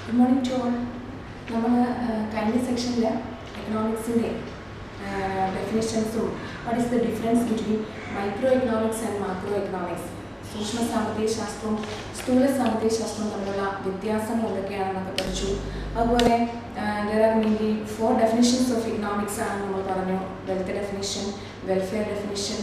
Good morning to all. നമ്മൾ കഴിഞ്ഞ സെക്ഷനിൽ എക്കണോമിക്സിൻ്റെ ഡെഫിനിഷൻസും what is the difference between micro economics and macro economics, സൂക്ഷ്മ സാമ്പത്തിക ശാസ്ത്രവും സ്ഥൂല സാമ്പത്തിക ശാസ്ത്രവും തമ്മിലുള്ള വ്യത്യാസങ്ങൾ എന്തൊക്കെയാണെന്നൊക്കെ പഠിച്ചു. അതുപോലെ there are mainly 4 definitions of economics ആണ് നമ്മൾ പറഞ്ഞു. Wealth definition, welfare definition,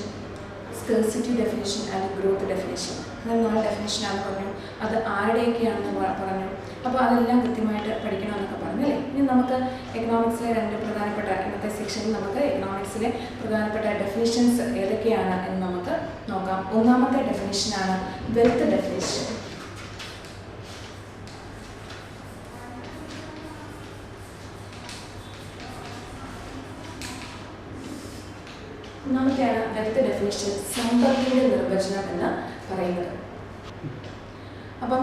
scarcity definition and growth definition. അങ്ങനെ 4 ഡെഫിനിഷനാണ് പറഞ്ഞു. അത് ആരുടെയൊക്കെയാണെന്ന് പറഞ്ഞു. അപ്പോൾ അതെല്ലാം കൃത്യമായിട്ട് പഠിക്കണമെന്നൊക്കെ പറഞ്ഞു അല്ലേ. ഇനി നമുക്ക് എക്കണോമിക്സിലെ 2 പ്രധാനപ്പെട്ട ഇന്നത്തെ സെക്ഷനിൽ നമുക്ക് എക്കണോമിക്സിലെ പ്രധാനപ്പെട്ട ഡെഫിനിഷൻസ് ഏതൊക്കെയാണ് എന്ന് നമുക്ക് നോക്കാം. ഒന്നാമത്തെ ഡെഫിനിഷനാണ് വെൽത്ത് ഡെഫിനിഷൻ. ഒന്നാമത്തെയാണ് വെൽത്ത് ഡെഫിനിഷൻ, സമ്പത്തിന്റെ നിർവചനം എന്ന് പറയുന്നത്. അപ്പം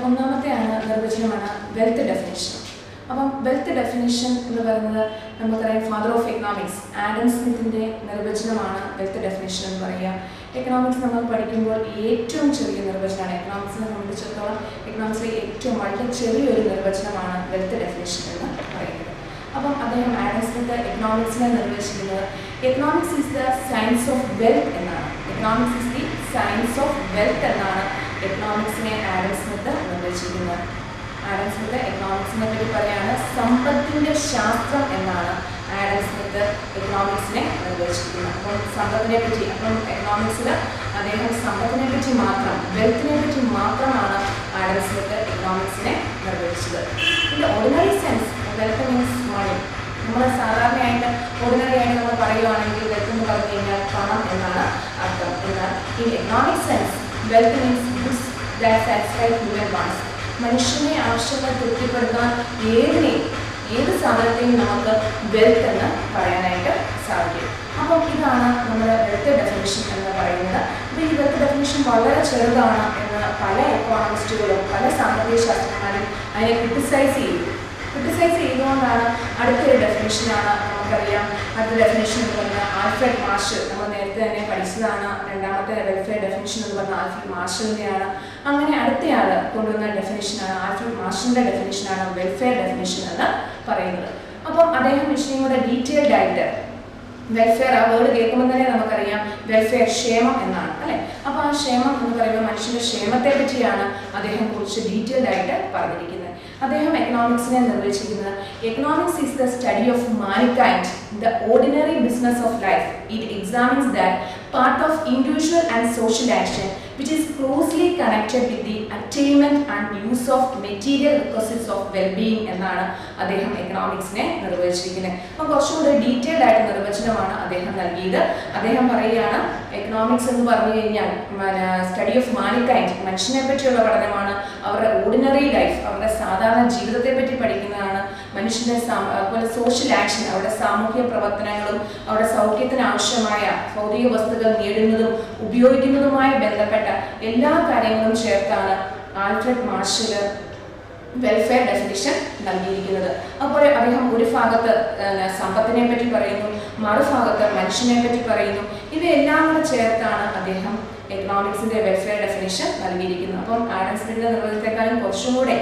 ഒന്നാമത്തെയാണ് നിർവചനമാണ് വെൽത്ത് ഡെഫിനിഷൻ. അപ്പം വെൽത്ത് ഡെഫിനിഷൻ എന്ന് പറയുന്നത് നമുക്കറിയാം ഫാദർ ഓഫ് എക്കണോമിക്സ് ആഡം സ്മിത്തിന്റെ നിർവചനമാണ് വെൽത്ത് ഡെഫിനിഷൻ എന്ന് പറയുക. എക്കണോമിക്സ് നമ്മൾ പഠിക്കുമ്പോൾ ഏറ്റവും ചെറിയ നിർവചനമാണ് എക്കണോമിക്സിനെ സംബന്ധിച്ചിടത്തോളം. എക്കണോമിക്സിലെ ഏറ്റവും വളരെ ചെറിയൊരു നിർവചനമാണ് വെൽത്ത് ഡെഫിനിഷൻ എന്ന് പറയുന്നത്. അപ്പം അദ്ദേഹം ആഡം സ്മിത്ത് എക്കണോമിക്സിനെ നിർവചിക്കുന്നത് economics is the science of wealth എന്നാണ്. Economics is the science of wealth എന്നാണ് എക്കണോമിക്സിനെ ആഡം സ്മിത്ത് നിർവചിക്കുന്നത്. ആഡം സ്മിത്ത് എക്കണോമിക്സിനെ പറ്റി പറയാണ് സമ്പത്തിന്റെ ശാസ്ത്രം എന്നാണ് ആഡം സ്മിത്ത് എക്കണോമിക്സിനെ നിർവചിക്കുന്നത്. അപ്പം സമ്പത്തിനെ പറ്റി, അപ്പം എക്കണോമിക്സിൽ അദ്ദേഹം സമ്പത്തിനെ പറ്റി മാത്രം, വെൽത്തിനെ പറ്റി മാത്രമാണ് ആഡം സ്മിത്ത് എക്കണോമിക്സിനെ നിർവചിച്ചത്. ഇതിൻ്റെ ഓർഡിനറി സെൻസ് വെൽത്ത് മീൻസ് മണി. നമ്മൾ സാധാരണയായിട്ട് ഓർഡിനറി ആയിട്ട് നമ്മൾ പറയുകയാണെങ്കിൽ വെൽത്ത് എന്ന് പറഞ്ഞു കഴിഞ്ഞാൽ പണം എന്നാണ് അർത്ഥം. എന്നാൽ ഈ economic sense wealth means goods that satisfy human wants. മനുഷ്യനെ ആവശ്യങ്ങൾ തൃപ്തിപ്പെടുത്താൻ ഏത് സാധനത്തെയും നമുക്ക് വെൽത്ത് എന്ന് പറയാനായിട്ട് സാധിക്കും. അപ്പം ഇതാണ് നമ്മുടെ വെൽത്ത് ഡെഫിനിഷൻ എന്ന് പറയുന്നത്. അപ്പോൾ ഈ വെൽത്ത് ഡെഫിനിഷൻ വളരെ ചെറുതാണ് എന്ന് പല എക്കോണമിസ്റ്റുകളും പല സാമ്പത്തിക ശാസ്ത്രജ്ഞരും അതിനെ ക്രിട്ടിസൈസ് ചെയ്തുകൊണ്ടാണ് അടുത്തൊരു ഡെഫിനിഷനാണ് നമുക്കറിയാം. അടുത്ത ഡെഫിനിഷൻ എന്ന് പറഞ്ഞാൽ ആൽഫ്രഡ് മാർഷൽ. നമ്മൾ നേരത്തെ തന്നെ പഠിച്ചതാണ്. രണ്ടാമത്തെ വെൽഫെയർ ഡെഫിനിഷൻ എന്ന് പറഞ്ഞാൽ ആൽഫ്രഡ് മാർഷലിൻ്റെയാണ്. അങ്ങനെ അടുത്തയാൾ കൊണ്ടുവന്ന ഡെഫിനിഷനാണ് ആൽഫ്രഡ് മാർഷലിൻ്റെ ഡെഫിനിഷനാണ് വെൽഫെയർ ഡെഫിനിഷൻ എന്ന് പറയുന്നത്. അപ്പം അദ്ദേഹം ഇച്ചിരി കൂടെ ഡീറ്റെയിൽഡ് ആയിട്ട് വെൽഫെയർ, ആ വേർഡ് കേൾക്കുമ്പോൾ തന്നെ നമുക്കറിയാം വെൽഫെയർ ക്ഷേമം എന്നാണ് അല്ലേ. അപ്പോൾ ആ ക്ഷേമം എന്ന് പറയുമ്പോൾ മനുഷ്യൻ്റെ ക്ഷേമത്തെ പറ്റിയാണ് അദ്ദേഹം കുറച്ച് ഡീറ്റെയിൽഡ് ആയിട്ട് പറഞ്ഞിരിക്കുന്നത്. അദ്ദേഹം എക്കണോമിക്സിനെ നിർവചിക്കുന്നത് economics is the study of mankind, the ordinary business of life. It examines that part of individual and social action which is closely connected with the attainment and use of material requisites of well-being എന്നാണ് അദ്ദേഹം എക്കണോമിക്സിനെ നിർവചിച്ചിരിക്കുന്നത്. അപ്പോൾ കുറച്ചുകൂടി detailed ആയിട്ട് നിർവചനമാണ് അദ്ദേഹം നൽകിയത്. അദ്ദേഹം പറയുകയാണ് എക്കണോമിക്സ് എന്ന് പറഞ്ഞു കഴിഞ്ഞാൽ സ്റ്റഡി ഓഫ് മാൻകൈൻഡ്, മനുഷ്യനെ പറ്റിയുള്ള പഠനമാണ്. അവരുടെ ഓർഡിനറി ലൈഫ്, അവരുടെ സാധാരണ ജീവിതത്തെ പറ്റി പഠിക്കുന്നതാണ്. മനുഷ്യൻ്റെ അതുപോലെ സോഷ്യൽ ആക്ഷൻ, അവരുടെ സാമൂഹ്യ പ്രവർത്തനങ്ങളും അവരുടെ സൗഖ്യത്തിന് ആവശ്യമായ ഭൗതിക വസ്തുക്കൾ നേടുന്നതും ഉപയോഗിക്കുന്നതുമായി ബന്ധപ്പെട്ട എല്ലാ കാര്യങ്ങളും ചേർത്താണ് ആൽഫ്രഡ് മാർഷൽ വെൽഫെയർ ഡെഫിനിഷൻ നൽകിയിരിക്കുന്നത്. അതുപോലെ അദ്ദേഹം ഒരു ഭാഗത്ത് സമ്പത്തിനെ പറ്റി പറയുന്നു, മറുഭാഗത്ത് മനുഷ്യനെ പറ്റി പറയുന്നു. ഇവയെല്ലാം കൂടെ ചേർത്താണ് അദ്ദേഹം എക്കണോമിക്സിന്റെ വെൽഫെയർ ഡെഫിനിഷൻ നൽകിയിരിക്കുന്നത്. അപ്പം ആഡം സ്മിത്തിന്റെ നിർവചനത്തെക്കാളും കുറച്ചും കൂടെ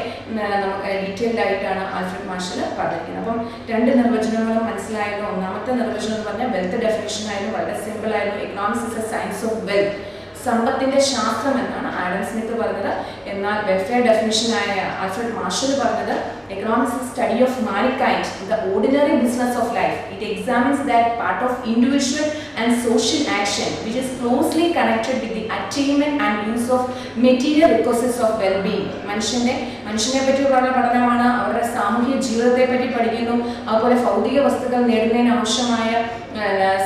നമുക്ക് ഡീറ്റെയിൽഡ് ആയിട്ടാണ് ആൽഫ്രഡ് മാർഷൽ പറഞ്ഞിരിക്കുന്നത്. അപ്പം 2 നിർവചനങ്ങളും മനസ്സിലായല്ലോ. ഒന്നാമത്തെ നിർവചനം എന്ന് പറഞ്ഞാൽ വെൽത്ത് ഡെഫിനിഷൻ ആയിരുന്നു, വളരെ സിമ്പിൾ ആയിരുന്നു. Economics is A science of wealth, സമ്പത്തിന്റെ ശാസ്ത്രം എന്നാണ് ആഡം സ്മിത്ത് പറഞ്ഞത്. എന്നാൽ വെൽഫെയർ ഡെഫിനിഷനായ ആൽഫ്രഡ് മാർഷൽ പറഞ്ഞത് economics is study of mankind, the ordinary business of life. It examines that part of individual and social action which is closely connected with the attainment and use of material requisites of wellbeing. മനുഷ്യനെ പറ്റിയുള്ള പഠനമാണ്. അവരുടെ സാമൂഹിക ജീവിതത്തെ പറ്റി പഠിക്കുന്നു. അതുപോലെ ഭൗതിക വസ്തുക്കൾ നേടുന്നതിന് ആവശ്യമായ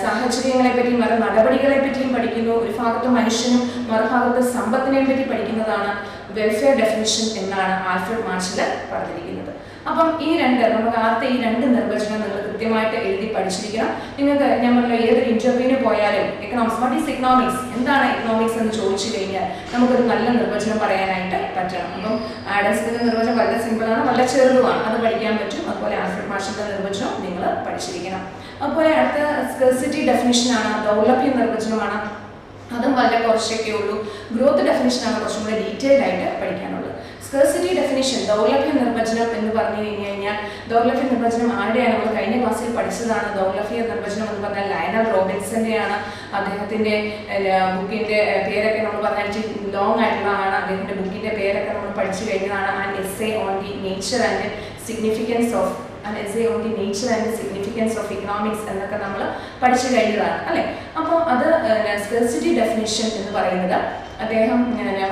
സാഹചര്യങ്ങളെ പറ്റിയും അവരുടെ നടപടികളെ പറ്റിയും പഠിക്കുന്നു. ഒരു ഭാഗത്ത് മനുഷ്യനും മറുഭാഗത്ത് സമ്പത്തിനെ പറ്റി പഠിക്കുന്നതാണ് വെൽഫെയർ ഡെഫിനിഷൻ എന്നാണ് ആൽഫ്രഡ് മാർഷൽ പറഞ്ഞിരിക്കുന്നത്. അപ്പം ഈ നമുക്ക് ആദ്യത്തെ ഈ 2 നിർവചനം നിങ്ങൾ കൃത്യമായിട്ട് എഴുതി പഠിച്ചിരിക്കണം. നിങ്ങൾക്ക് നമ്മൾ ഏതൊരു ഇന്റർവ്യൂവിന് പോയാലും എക്കണോമിക്സ്, വാട്ട് ഈസ് എക്കണോമിക്സ്, എന്താണ് എക്കണോമിക്സ് എന്ന് ചോദിച്ചു കഴിഞ്ഞാൽ നമുക്കൊരു നല്ല നിർവചനം പറയാനായിട്ട് പറ്റണം. അപ്പം ആഡം സ്മിത്തിന്റെ നിർവചനം വളരെ സിമ്പിളാണ്, വളരെ ചെറുതുമാണ്, അത് പഠിക്കാൻ പറ്റും. അതുപോലെ ആൽഫ്രഡ് മാർഷലിന്റെ നിർവചനം നിങ്ങൾ പഠിച്ചിരിക്കണം. അതുപോലെ അടുത്ത സ്കേഴ്സിറ്റി ഡെഫിനിഷനാണ്, ദൗർലഭ്യ നിർവചനമാണ്. അതും വളരെ കുറച്ചൊക്കെ ഉള്ളൂ. ഗ്രോത്ത് ഡെഫിനിഷനാണ് കുറച്ചും കൂടെ ഡീറ്റെയിൽഡ് ആയിട്ട് പഠിക്കാനുള്ളത്. Scarcity definition ഡെഫിനേഷൻ, ദൗർലഭ്യ നിർവചനം എന്ന് പറഞ്ഞു കഴിഞ്ഞാൽ ദൗർലഭ്യ നിർവചനം ആരുടെയാണ്? നമ്മൾ കഴിഞ്ഞ ക്ലാസ്സിൽ പഠിച്ചതാണ്. ദൗർലഭ്യ നിർവചനം എന്ന് പറഞ്ഞാൽ ലയണൽ റോബിൻസന്റെയാണ്. അദ്ദേഹത്തിന്റെ ബുക്കിന്റെ പേരൊക്കെ നമ്മൾ പറഞ്ഞാൽ ലോങ് ആയിട്ടുള്ളതാണ്. അദ്ദേഹത്തിന്റെ ബുക്കിന്റെ പേരൊക്കെ നമ്മൾ പഠിച്ചു കഴിഞ്ഞതാണ്. An essay on the nature and significance of economics എന്നൊക്കെ നമ്മൾ പഠിച്ചു കഴിഞ്ഞതാണ് അല്ലെ. അപ്പോൾ അത് സ്കേഴ്സിറ്റി ഡെഫിനിഷൻ എന്ന് പറയുന്നത് അദ്ദേഹം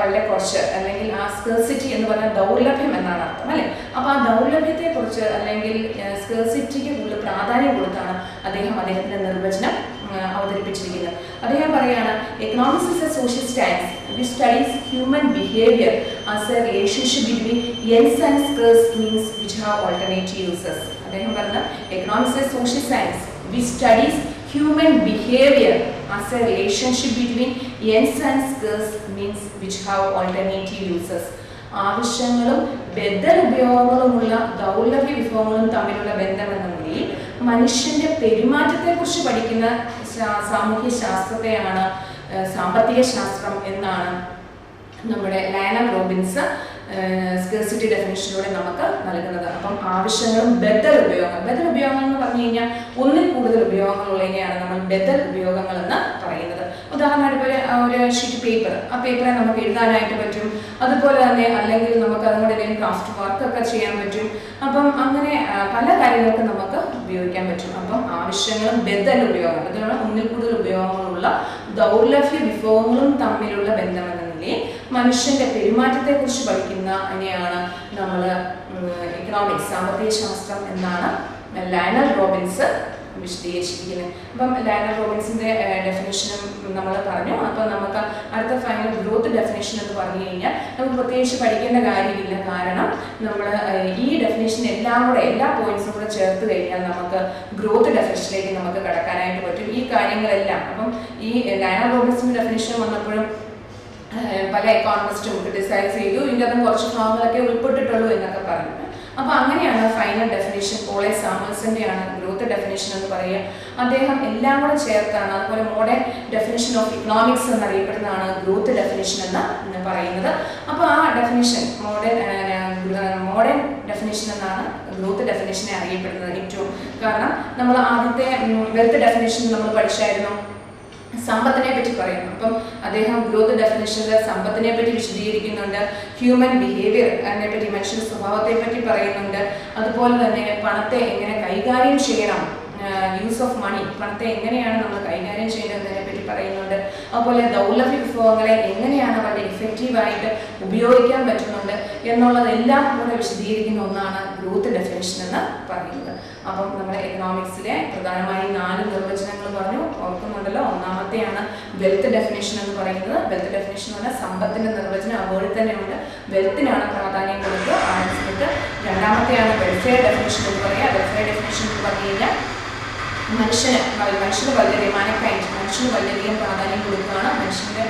വളരെ കുറച്ച്, അല്ലെങ്കിൽ ആ സ്കേഴ്സിറ്റി എന്ന് പറഞ്ഞാൽ ദൗർലഭ്യം എന്നാണ് അർത്ഥം അല്ലെ. അപ്പോൾ ആ ദൗർലഭ്യത്തെ കുറിച്ച് അല്ലെങ്കിൽ സ്കേഴ്സിറ്റിക്ക് കൂടുതൽ പ്രാധാന്യം കൊടുത്താണ് അദ്ദേഹത്തിന്റെ നിർവചനം അവതരിപ്പിച്ചിരിക്കുന്നത്. അദ്ദേഹം പറയാണ്, economics is A social science which studies human behavior as a relationship between ends and scarce means which have alternative uses. അദ്ദേഹം പറഞ്ഞ economics is A social science which studies human behavior as a relationship between ends and scarce means which have alternative uses. ആവശ്യങ്ങളും ബദൽ ഉപയോഗങ്ങളുമുള്ള ദൗർലഭ്യ വിഭവങ്ങളും തമ്മിലുള്ള ബന്ധമെന്ന നിലയിൽ മനുഷ്യന്റെ പെരുമാറ്റത്തെക്കുറിച്ച് പഠിക്കുന്ന സാമൂഹ്യ ശാസ്ത്രത്തെയാണ് സാമ്പത്തിക ശാസ്ത്രം എന്നാണ് നമ്മുടെ ലയണൽ റോബിൻസ് സ്കേഴ്സിറ്റി ഡെഫിനിഷനിലൂടെ നമുക്ക് നൽകുന്നത്. അപ്പം ആവശ്യങ്ങളും ബദൽ ഉപയോഗങ്ങൾ എന്ന് പറഞ്ഞു കഴിഞ്ഞാൽ ഒന്നിൽ കൂടുതൽ ഉപയോഗങ്ങളുള്ളതിനെയാണ് നമ്മൾ ബദൽ ഉപയോഗങ്ങൾ എന്ന് പറയുന്നത്. ഉദാഹരണമായിട്ട് ഒരു ഷീറ്റ് പേപ്പർ, ആ പേപ്പറെ നമുക്ക് എഴുതാനായിട്ട് പറ്റും. അതുപോലെ തന്നെ അല്ലെങ്കിൽ നമുക്ക് അതുകൊണ്ട് എന്തെങ്കിലും ക്രാഫ്റ്റ് വർക്ക് ഒക്കെ ചെയ്യാൻ പറ്റും. അപ്പം അങ്ങനെ പല കാര്യങ്ങൾക്കും നമുക്ക് ഉപയോഗിക്കാൻ പറ്റും. അപ്പം ആവശ്യങ്ങളും ബദൽ ഉപയോഗങ്ങൾ, അതിനുള്ള ഒന്നിൽ കൂടുതൽ ഉപയോഗങ്ങളുള്ള ദൗർലഭ്യ വിഭവങ്ങളും തമ്മിലുള്ള ബന്ധമെന്ന നിലയിൽ മനുഷ്യന്റെ പെരുമാറ്റത്തെക്കുറിച്ച് പഠിക്കുന്നതിനെയാണ് നമ്മൾ എക്കണോമിക്സ്, സാമ്പത്തിക ശാസ്ത്രം എന്നാണ് ലയണൽ റോബിൻസ് വിശദീകരിച്ചിരിക്കുന്നത്. അപ്പം ലയണൽ റോബിൻസിന്റെ ഡെഫിനേഷനും നമ്മൾ പറഞ്ഞു. അപ്പം നമുക്ക് അടുത്ത ഫൈനൽ ഗ്രോത്ത് ഡെഫിനേഷൻ എന്ന് പറഞ്ഞു കഴിഞ്ഞാൽ നമുക്ക് പ്രത്യേകിച്ച് പഠിക്കേണ്ട കാര്യമില്ല. കാരണം നമ്മൾ ഈ ഡെഫിനേഷൻ എല്ലാ പോയിന്റ്സും കൂടെ ചേർത്ത് കഴിഞ്ഞാൽ നമുക്ക് ഗ്രോത്ത് ഡെഫിനേഷനിലേക്ക് നമുക്ക് കടക്കാനായിട്ട് പറ്റും. ഈ കാര്യങ്ങളെല്ലാം അപ്പം ഈ ലയണൽ റോബിൻസിന്റെ ഡെഫിനേഷൻ വന്നപ്പോഴും പല എക്കോണമിസ്റ്റും ക്രിട്ടിസൈസ് ചെയ്തു, ഇതിൻ്റെ അതും കുറച്ച് ഭാഗങ്ങളൊക്കെ ഉൾപ്പെട്ടിട്ടുള്ളൂ എന്നൊക്കെ പറഞ്ഞു. അപ്പോൾ അങ്ങനെയാണ് ഫൈനൽ ഡെഫിനേഷൻ പോളെ സാമുവൽസന്റെയാണ് ഗ്രോത്ത് ഡെഫിനേഷൻ എന്ന് പറയുക. അദ്ദേഹം എല്ലാം കൂടെ ചേർത്താണ്. അതുപോലെ മോഡേൺ ഡെഫിനേഷൻ ഓഫ് ഇക്കണോമിക്സ് എന്നറിയപ്പെടുന്നതാണ് ഗ്രോത്ത് ഡെഫിനേഷൻ എന്ന് പറയുന്നത്. അപ്പോൾ ആ ഡെഫിനേഷൻ മോഡേൺ ഡെഫിനേഷൻ എന്നാണ് ഗ്രോത്ത് ഡെഫിനേഷനെ അറിയപ്പെടുന്നത് ഏറ്റവും. കാരണം നമ്മൾ ആദ്യത്തെ വെൽത്ത് ഡെഫിനേഷൻ നമ്മൾ പഠിച്ചായിരുന്നു, സമ്പത്തിനെ പറ്റി പറയുന്നു. അപ്പം അദ്ദേഹം ഗ്രോത്ത് ഡെഫിനേഷനിൽ സമ്പത്തിനെ പറ്റി വിശദീകരിക്കുന്നുണ്ട്, ഹ്യൂമൻ ബിഹേവിയർ അതിനെ പറ്റി, മനുഷ്യന്റെ സ്വഭാവത്തെ പറ്റി പറയുന്നുണ്ട്. അതുപോലെ തന്നെ പണത്തെ എങ്ങനെ കൈകാര്യം ചെയ്യണം, യൂസ് ഓഫ് മണി, പണത്തെ എങ്ങനെയാണ് നമ്മൾ കൈകാര്യം ചെയ്യുന്നതിനെ പറ്റി പറയുന്നുണ്ട്. അതുപോലെ ദൗർലഭ്യ വിഭവങ്ങളെ എങ്ങനെയാണ് വളരെ ഇഫക്റ്റീവായിട്ട് ഉപയോഗിക്കാൻ പറ്റുന്നുണ്ട് എന്നുള്ളതെല്ലാം കൂടെ വിശദീകരിക്കുന്ന ഒന്നാണ് ഗ്രോത്ത് ഡെഫിനേഷൻ എന്ന് പറയുന്നത്. അപ്പം നമ്മുടെ എക്കണോമിക്സിലെ പ്രധാനമായും 4 നിർവചനങ്ങൾ പറഞ്ഞു, ഓർക്കുന്നുണ്ടല്ലോ. ഒന്നാമത്തെയാണ് വെൽത്ത് ഡെഫിനേഷൻ എന്ന് പറയുന്നത്. വെൽത്ത് ഡെഫിനേഷൻ എന്ന് പറഞ്ഞാൽ സമ്പത്തിന്റെ നിർവചനം അവിടെ തന്നെ ഉണ്ട്, വെൽത്തിനാണ് പ്രാധാന്യം കൊടുക്കുക ആവശ്യത്തിന്. രണ്ടാമത്തെയാണ് വെൽഫെയർ ഡെഫിനേഷൻ എന്ന് പറയുക. വെൽഫെയർ ഡെഫിനേഷൻ എന്ന് പറഞ്ഞു കഴിഞ്ഞാൽ മനുഷ്യന് വളരെയധികം മനുഷ്യന് വളരെയധികം പ്രാധാന്യം കൊടുക്കുകയാണ്. മനുഷ്യന്റെ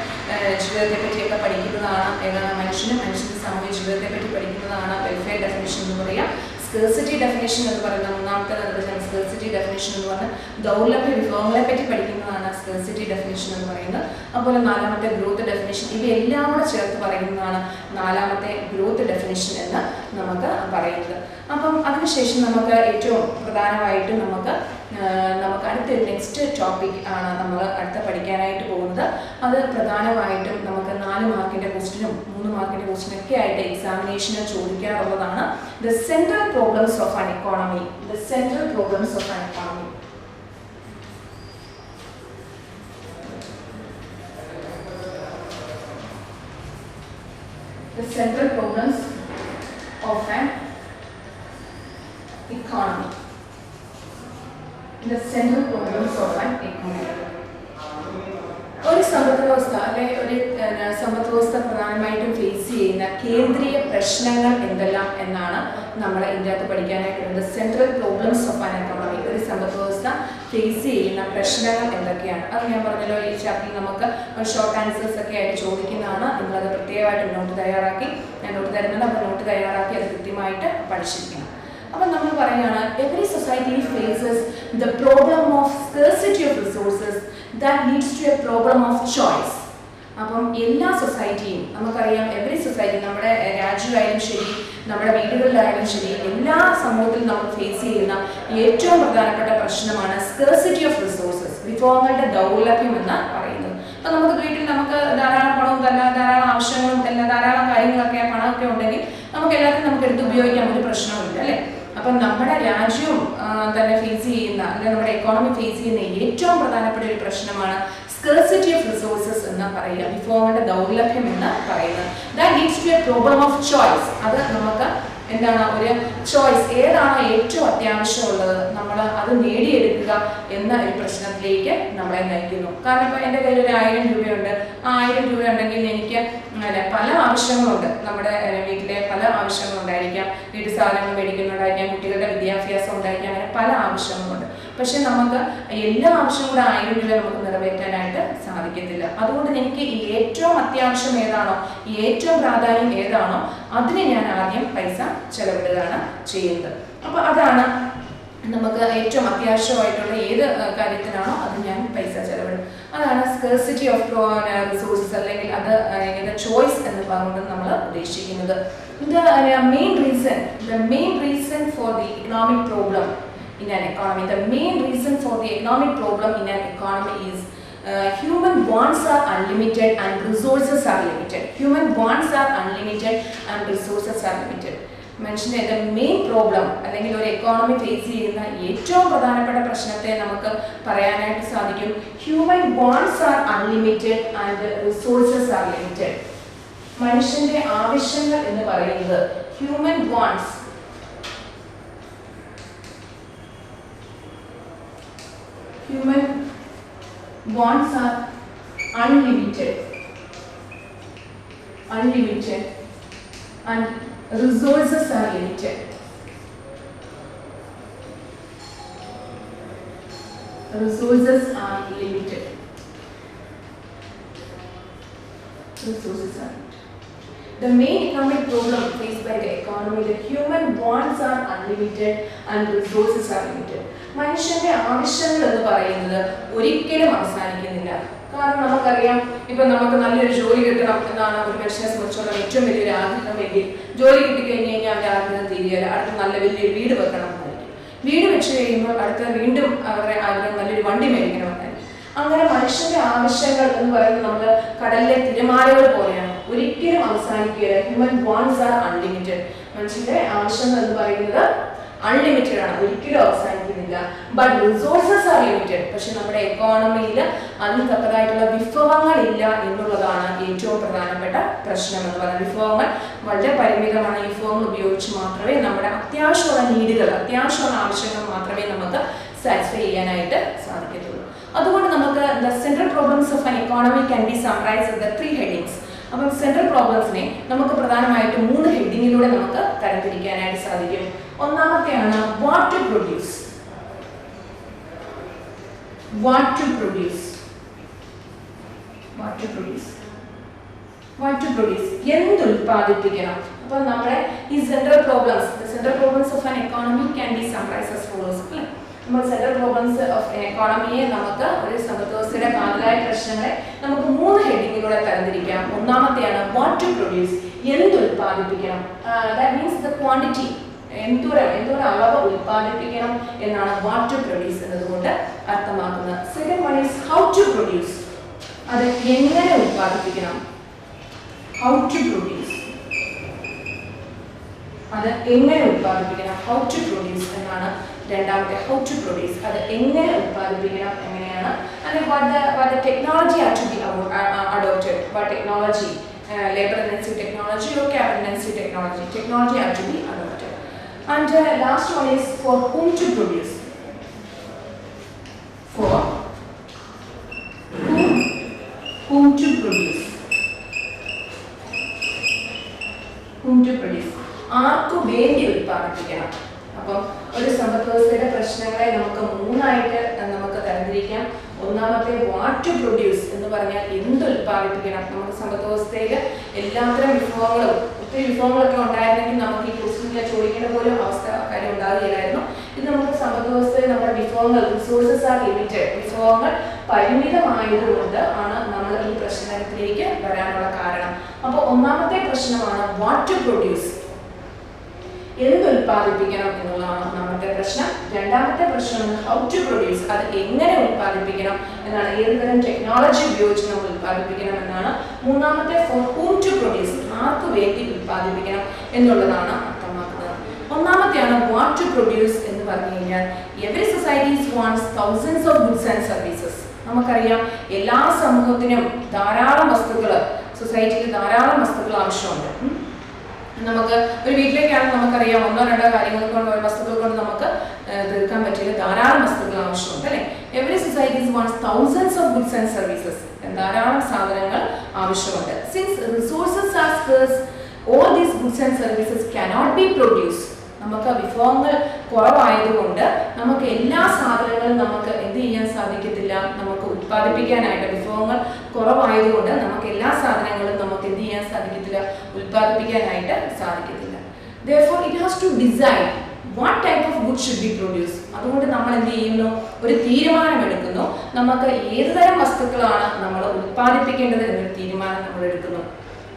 ജീവിതത്തെ പറ്റിയൊക്കെ പഠിക്കുന്നതാണ് ഏതാണ് മനുഷ്യന്റെ സാമൂഹിക ജീവിതത്തെ പറ്റി പഠിക്കുന്നതാണ് വെൽഫെയർ ഡെഫിനേഷൻ എന്ന് പറയുക. സ്കേഴ്സിറ്റി ഡെഫിനേഷൻ എന്ന് പറയുന്ന മൂന്നാമത്തെ നിർവചനം, സ്കേഴ്സിറ്റി ഡെഫിനേഷൻ എന്ന് പറഞ്ഞാൽ ദൗർലഭ്യ വിഭവങ്ങളെ പറ്റി പഠിക്കുന്നതാണ് സ്കേഴ്സിറ്റി ഡെഫിനേഷൻ എന്ന് പറയുന്നത്. അതുപോലെ നാലാമത്തെ ഗ്രോത്ത് ഡെഫിനേഷൻ, ഇവയെല്ലാം കൂടെ ചേർത്ത് പറയുന്നതാണ് നാലാമത്തെ ഗ്രോത്ത് ഡെഫിനേഷൻ എന്ന് നമുക്ക് പറയുന്നത്. അപ്പം അതിനുശേഷം നമുക്ക് ഏറ്റവും പ്രധാനമായിട്ടും നമുക്ക് അടുത്ത നെക്സ്റ്റ് ടോപ്പിക് ആണ് നമ്മൾ അടുത്ത പഠിക്കാനായിട്ട് പോകുന്നത്. അത് പ്രധാനമായിട്ടും നമുക്ക് 4 മാർക്കിൻ്റെ ക്വസ്റ്റിനും 3 മാർക്കിൻ്റെ ക്വസ്റ്റിനൊക്കെ ആയിട്ട് എക്സാമിനേഷന് ചോദിക്കാറുള്ളതാണ്. The central problems of an economy. The central problems of an economy. The central problems of an economy. The central problems of an economy. ഒരു സമ്പദ് വ്യവസ്ഥ അല്ലെങ്കിൽ ഒരു സമ്പദ് വ്യവസ്ഥ പ്രധാനമായിട്ടും ഫേസ് ചെയ്യുന്ന കേന്ദ്രീയ പ്രശ്നങ്ങൾ എന്തെല്ലാം എന്നാണ് നമ്മൾ ഇതിൻ്റെ അകത്ത് പഠിക്കാനായിട്ടുള്ളത്. Central problems of an economy. ഒരു സമ്പദ് വ്യവസ്ഥ ഫേസ് ചെയ്യുന്ന പ്രശ്നങ്ങൾ എന്തൊക്കെയാണ് അത് ഞാൻ പറഞ്ഞല്ലോ. ഈ ചാപ്റ്ററിൽ നമുക്ക് ഷോർട്ട് ആൻസേഴ്സ് ഒക്കെ ആയിട്ട് ചോദിക്കുന്നതാണ്. നിങ്ങളത് പ്രത്യേകമായിട്ട് നോട്ട് തയ്യാറാക്കി, ഞാൻ നോട്ട് തരുന്നുണ്ട്, അപ്പോൾ നോട്ട് തയ്യാറാക്കി അത് കൃത്യമായിട്ട് പഠിച്ചിരിക്കണം. അപ്പം നമ്മൾ പറയുകയാണ്, every society faces the problem of scarcity of resources that leads to a problem of choice. അപ്പം എല്ലാ സൊസൈറ്റിയും നമുക്കറിയാം, എവറി സൊസൈറ്റി, നമ്മുടെ രാജ്യമായാലും ശരി, നമ്മുടെ വീടുകളിലായാലും ശരി, എല്ലാ സമൂഹത്തിലും നമ്മൾ ഫേസ് ചെയ്യുന്ന ഏറ്റവും പ്രധാനപ്പെട്ട പ്രശ്നമാണ് സ്കേഴ്സിറ്റി ഓഫ് റിസോഴ്സസ്, വിഭവങ്ങളുടെ ദൗർലഭ്യം എന്ന് പറയുന്നത്. അപ്പം നമുക്ക് വീട്ടിൽ നമുക്ക് ധാരാളം പണവും ധാരാളം ആവശ്യങ്ങളും ധാരാളം കാര്യങ്ങളൊക്കെ പണമൊക്കെ ഉണ്ടെങ്കിൽ നമുക്ക് എല്ലാവർക്കും നമുക്ക് എടുത്ത് ഉപയോഗിക്കാൻ ഒരു പ്രശ്നവുമില്ല, അല്ലേ? അപ്പം നമ്മുടെ രാജ്യവും തന്നെ ഫേസ് ചെയ്യുന്ന, അല്ലെങ്കിൽ നമ്മുടെ എക്കോണമി ഫേസ് ചെയ്യുന്ന ഏറ്റവും പ്രധാനപ്പെട്ട ഒരു പ്രശ്നമാണ് സ്കേഴ്സിറ്റി ഓഫ് റിസോഴ്സസ് എന്ന് പറയുക, വിഭവങ്ങളുടെ ദൗർലഭ്യം എന്ന് പറയുന്നത്. That leads to a problem of choice. അത് നമുക്ക് എന്താണ്, ഒരു ചോയ്സ്, ഏതാണോ ഏറ്റവും അത്യാവശ്യമുള്ളത് നമ്മൾ അത് നേടിയെടുക്കുക എന്ന ഒരു പ്രശ്നത്തിലേക്ക് നമ്മളെ നയിക്കുന്നു. കാരണം ഇപ്പോൾ എൻ്റെ കയ്യിൽ ഒരു 1000 രൂപയുണ്ട്, ആ 1000 രൂപ ഉണ്ടെങ്കിൽ എനിക്ക് പല ആവശ്യങ്ങളുണ്ട്, നമ്മുടെ വീട്ടിലെ പല ആവശ്യങ്ങളുണ്ടായിരിക്കാം, വീട്ടു സാധനങ്ങൾ മേടിക്കുന്നുണ്ടായിരിക്കാം, കുട്ടികളുടെ വിദ്യാഭ്യാസം ഉണ്ടായിരിക്കാം, അങ്ങനെ പല ആവശ്യങ്ങളുണ്ട്. പക്ഷെ നമുക്ക് എല്ലാ ആവശ്യവും കൂടെ 1000 രൂപ നമുക്ക് നിറവേറ്റാനായിട്ട് സാധിക്കത്തില്ല. അതുകൊണ്ട് എനിക്ക് ഏറ്റവും അത്യാവശ്യം ഏതാണോ, ഏറ്റവും പ്രാധാന്യം ഏതാണോ, അതിന് ഞാൻ ആദ്യം പൈസ ചെലവിടുകയാണ് ചെയ്യുന്നത്. അപ്പോൾ അതാണ് നമുക്ക് ഏറ്റവും അത്യാവശ്യമായിട്ടുള്ള ഏത് കാര്യത്തിനാണോ അത് ഞാൻ പൈസ ചെലവിടും. അതാണ് സ്കേഴ്സിറ്റി ഓഫ് റിസോഴ്സസ്, അല്ലെങ്കിൽ അത് ചോയ്സ് എന്ന് പറഞ്ഞുകൊണ്ട് നമ്മൾ ഉദ്ദേശിക്കുന്നത്. The main reason for the economic problem in an economy, the main reason for the economic problem in an economy is human wants are unlimited and resources are limited. Human wants are unlimited and resources are limited. മനുഷ്യന്റെ the main problem, അല്ലെങ്കിൽ ഒരു economy face ചെയ്യുന്ന ഏറ്റവും പ്രധാനപ്പെട്ട പ്രശ്നത്തെ നമുക്ക് പറയാനായിട്ട് സാധിക്കും, human wants are unlimited and resources are limited. മനുഷ്യന്റെ ആവശ്യങ്ങൾ എന്ന് പറയുന്നത് human wants, human wants are unlimited and resources are limited. Resources are limited. The main economic problem faced by the economy, the human wants are unlimited and resources are limited. മനുഷ്യന്റെ ആവശ്യങ്ങൾ എന്ന് പറയുന്നത് ഒരിക്കലും അവസാനിക്കുന്നില്ല. കാരണം നമുക്കറിയാം, ഇപ്പം നമുക്ക് നല്ലൊരു ജോലി കിട്ടണം എന്നാണ് ഒരു മനുഷ്യനെ സംബന്ധിച്ചുള്ള ഏറ്റവും വലിയൊരു ആഗ്രഹമെങ്കിൽ, ജോലി കിട്ടിക്കഴിഞ്ഞ് കഴിഞ്ഞാൽ അവരുടെ ആഗ്രഹം തീരുകയില്ല, അടുത്ത് നല്ല വലിയൊരു വീട് വെക്കണം എന്നായിരിക്കും. വീട് വെച്ച് കഴിയുമ്പോൾ അടുത്ത വീണ്ടും അവരുടെ ആഗ്രഹം നല്ലൊരു വണ്ടി മേടിക്കണമെന്നായിരിക്കും. അങ്ങനെ മനുഷ്യന്റെ ആവശ്യങ്ങൾ എന്ന് പറയുന്നത് നമ്മൾ കടലിലെ തിരമാലകൾ പോലെയാണ്, ഒരിക്കലും അവസാനിക്കുകയില്ല. Human wants are unlimited. മനുഷ്യന്റെ ആവശ്യങ്ങൾ എന്ന് പറയുന്നത് അൺലിമിറ്റഡ് ആണ്, ഒരിക്കലും അവസാനിക്കുന്നില്ല. But resources are limited. പക്ഷെ നമ്മുടെ എക്കോണമിയിൽ അതിന് തക്കതായിട്ടുള്ള വിഭവങ്ങളില്ല എന്നുള്ളതാണ് ഏറ്റവും പ്രധാനപ്പെട്ട പ്രശ്നം എന്ന് പറയുന്നത്. വിഭവങ്ങൾ വളരെ പരിമിതമാണ്. വിഭവങ്ങൾ ഉപയോഗിച്ച് മാത്രമേ നമ്മുടെ അത്യാവശ്യമുള്ള നീഡുകൾ, അത്യാവശ്യമുള്ള ആവശ്യങ്ങൾ മാത്രമേ നമുക്ക് സാറ്റിസ്ഫൈ ചെയ്യാനായിട്ട് സാധിക്കത്തുള്ളൂ. അതുകൊണ്ട് നമുക്ക് the central problems of an economy can be summarised with 3 headings. അപ്പം സെൻട്രൽ പ്രോബ്ലംസിനെ നമുക്ക് പ്രധാനമായിട്ട് 3 ഹെഡിങ്ങിലൂടെ നമുക്ക് തരംതിരിക്കാനായിട്ട് സാധിക്കും. ഒന്നാമത്തെയാണ് വാട്ട് ടു പ്രൊഡ്യൂസ്. എന്ത് ഉൽപ്പാദിപ്പിക്കണം. അപ്പോൾ നമ്മുടെ ഈ central problems of an economy can be summarised as follows. നമ്മൾ സെൻട്രൽ പ്രോബ്ലംസ് ഓഫ് എക്കോണമിയെ നമുക്ക് ഒരു സമ്പദ്വ്യവസ്ഥയുടെ കാതലായ പ്രശ്നങ്ങളെ നമുക്ക് 3 ഹെഡിങ്ങിലൂടെ തരംതിരിക്കാം. ഒന്നാമത്തെയാണ് വാട്ട് ടു പ്രൊഡ്യൂസ്, എന്ത് ഉൽപ്പാദിപ്പിക്കണം. ദാറ്റ് മീൻസ് ദ ക്വാണ്ടിറ്റി, എന്തോരം അളവ് ഉൽപ്പാദിപ്പിക്കണം എന്നാണ് വാട്ട് ടു പ്രൊഡ്യൂസ് എന്നതുകൊണ്ട് അർത്ഥമാക്കുന്നത്. Second one is how to produce, അത് എങ്ങനെ ഉൽപ്പാദിപ്പിക്കണം. ഹൗ ടു പ്രൊഡ്യൂസ്, അത് എങ്ങനെ ഉൽപ്പാദിപ്പിക്കണം. ഹൗ ടു പ്രൊഡ്യൂസ് എന്നാണ് രണ്ടാമത്തെ. ഹൗ ടു പ്രൊഡ്യൂസ്, അത് എങ്ങനെ ഉൽപ്പാദിപ്പിക്കണം, എങ്ങനെയാണ്. And what the technology are to be adopted. What technology, labor intensive technology or capital intensive technology are to be adopted. And last one is for whom to produce. For whom to produce. ആർക്കു വേണ്ടി ഉൽപ്പാദിപ്പിക്കണം. അപ്പം ഒരു സമ്പദ്വ്യവസ്ഥയുടെ പ്രശ്നങ്ങളെ നമുക്ക് 3ആയിട്ട് നമുക്ക് തരംതിരിക്കാം. ഒന്നാമത്തെ വാട്ട് ടു പ്രൊഡ്യൂസ് എന്ന് പറഞ്ഞാൽ എന്ത് ഉൽപ്പാദിപ്പിക്കണം. നമുക്ക് സമ്പദ്വ്യവസ്ഥയിൽ എല്ലാത്തരം വിഭവങ്ങളും, ഒത്തിരി വിഭവങ്ങളൊക്കെ ഉണ്ടായിരുന്നെങ്കിൽ നമുക്ക് ഈ ക്വസ്റ്റ്യൻ ചോദിക്കേണ്ട പോലും കാര്യം ഉണ്ടാകുകയില്ലായിരുന്നു. ഇത് നമുക്ക് സമ്പദ്വ്യവസ്ഥയിൽ നമ്മുടെ വിഭവങ്ങൾ, റിസോഴ്സസ് ആർ ലിമിറ്റഡ്, വിഭവങ്ങൾ പരിമിതമായതുകൊണ്ട് ആണ് നമ്മൾ ഈ പ്രശ്നത്തിലേക്ക് വരാനുള്ള കാരണം. അപ്പോൾ ഒന്നാമത്തെ പ്രശ്നമാണ് വാട്ട് ടു പ്രൊഡ്യൂസ്, എന്ത് ഉൽപ്പാദിപ്പിക്കണം എന്നുള്ളതാണ് ഒന്നാമത്തെ പ്രശ്നം. രണ്ടാമത്തെ പ്രശ്നമാണ് ഹൗ ടു പ്രൊഡ്യൂസ്, അത് എങ്ങനെ ഉൽപ്പാദിപ്പിക്കണം എന്നാണ്, ഏത് തരം ടെക്നോളജി ഉപയോഗിച്ച് നമ്മൾ ഉൽപ്പാദിപ്പിക്കണം എന്നാണ്. മൂന്നാമത്തെ ഫോർ ഹൂം ടു പ്രൊഡ്യൂസ്, ആർക്ക് വേണ്ടി ഉൽപ്പാദിപ്പിക്കണം എന്നുള്ളതാണ് അർത്ഥമാക്കുന്നത്. ഒന്നാമത്തെയാണ് വാട്ട് ടു പ്രൊഡ്യൂസ് എന്ന് പറഞ്ഞു കഴിഞ്ഞാൽ every societies wants thousands of goods and services. നമുക്കറിയാം എല്ലാ സമൂഹത്തിനും ധാരാളം വസ്തുക്കൾ, സൊസൈറ്റിയിൽ ധാരാളം വസ്തുക്കൾ ആവശ്യമുണ്ട്. നമുക്ക് ഒരു വീട്ടിലേക്കാണെങ്കിൽ നമുക്കറിയാം ഒന്നോ രണ്ടോ കാര്യങ്ങൾ കൊണ്ട് വസ്തുക്കൾ കൊണ്ട് നമുക്ക് തീർക്കാൻ പറ്റില്ല, ധാരാളം വസ്തുക്കൾ ആവശ്യമുണ്ട് അല്ലേ. Every societies wants thousands of goods and services, ധാരാളം സാധനങ്ങൾ ആവശ്യമുണ്ട്. Since resources R scarce all these goods and services cannot be produced, നമുക്ക് വിഭവങ്ങൾ കുറവായതുകൊണ്ട് നമുക്ക് എല്ലാ സാധനങ്ങളും നമുക്ക് എന്ത് ചെയ്യാൻ സാധിക്കത്തില്ല, നമുക്ക് ഉൽപ്പാദിപ്പിക്കാനായിട്ട്. വിഭവങ്ങൾ കുറവായതുകൊണ്ട് നമുക്ക് എല്ലാ സാധനങ്ങളും നമുക്ക് എന്ത് ചെയ്യാൻ സാധിക്കത്തില്ല, ഉൽപ്പാദിപ്പിക്കാനായിട്ട് സാധിക്കത്തില്ല. Therefore it has to decide what type of goods should be produced. അതുകൊണ്ട് നമ്മൾ എന്ത് ചെയ്യുന്നു, ഒരു തീരുമാനമെടുക്കുന്നു, നമുക്ക് ഏത് തരം വസ്തുക്കളാണ് നമ്മൾ ഉൽപ്പാദിപ്പിക്കേണ്ടത് എന്നൊരു തീരുമാനം നമ്മൾ എടുക്കുന്നു.